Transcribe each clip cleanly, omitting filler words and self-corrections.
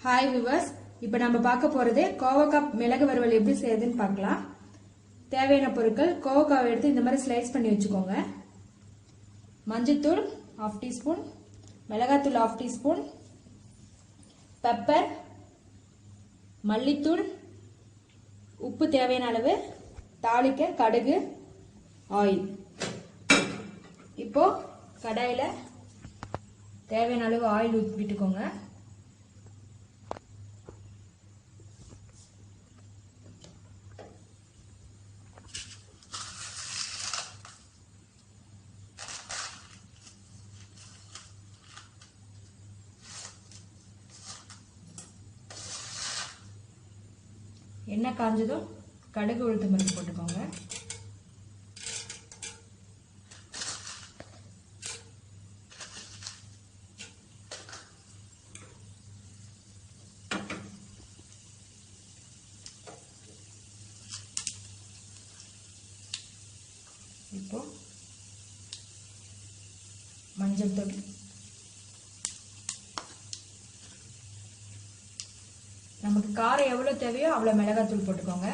Hi viewers, இப்போ நம்ம பார்க்க போறது கோவக்காய் மிளகு வறுவல் எப்படி செய்யறதுன்னு பார்க்கலாம். தேவையான பொருட்கள்: கோவக்காவை எடுத்து இந்த மாதிரி ஸ்லைஸ் பண்ணி வச்சுக்கோங்க. மஞ்சள்தூள் 1/2 டீஸ்பூன், மிளகாத்தூள் 1/2 டீஸ்பூன், பெப்பர், மல்லித்தூள், உப்பு தேவையான அளவு, தாளிக்க கடுகு, ஆயில். இப்போ கடாயில தேவையான அளவு ஆயில் விட்டுக்கோங்க. எண்ணெய் காஞ்சதும் கடுகு உளுத்தம் பருப்பு போட்டுக்கோங்க. இப்போ மஞ்சள் தூள், நமக்கு காரம் எவ்வளவு தேவையோ அவ்வளவு மிளகாத்தூள் போட்டுக்கோங்க.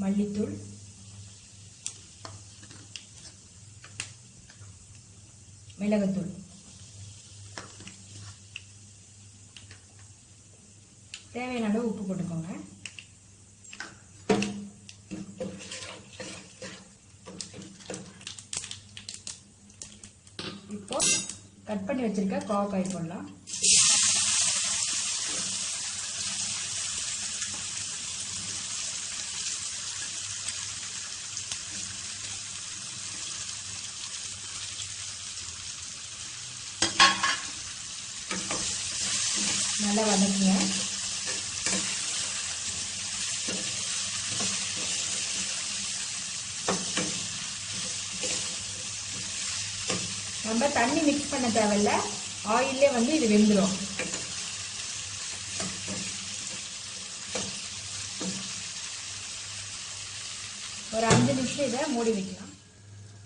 மல்லித்தூள், மிளகாத்தூள், தேவையான அளவு உப்பு போட்டுக்கோங்க. இப்போ கட் பண்ணி வச்சிருக்க கோவக்காய் போடலாம். நல்லா வதக்குங்க. நம்ம தண்ணி மிக்ஸ் பண்ண தேவையில்ல, ஆயிலே வந்து இது வெந்துடும். ஒரு 5 நிமிஷம் இதை மூடி வைக்கலாம்.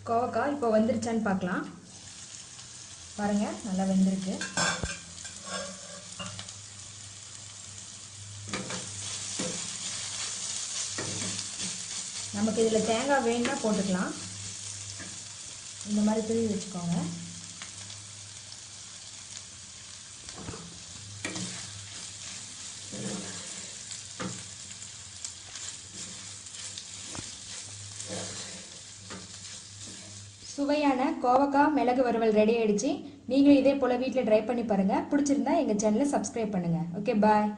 கோவக்காய் இப்போ வந்துருச்சான்னு பார்க்கலாம். பாருங்க, நல்லா வெந்திருக்கு. நமக்கு இதில் தேங்காய் வேணும்னா போட்டுக்கலாம். இந்த மாதிரி துருவி வச்சுக்கோங்க. சுவையான கோவக்காய் மிளகு வறுவல் ரெடி ஆயிடுச்சு. நீங்களும் இதே போல வீட்டில் ட்ரை பண்ணி பாருங்க. பிடிச்சிருந்தா எங்கள் சேனலை சப்ஸ்கிரைப் பண்ணுங்க. ஓகே, பாய்.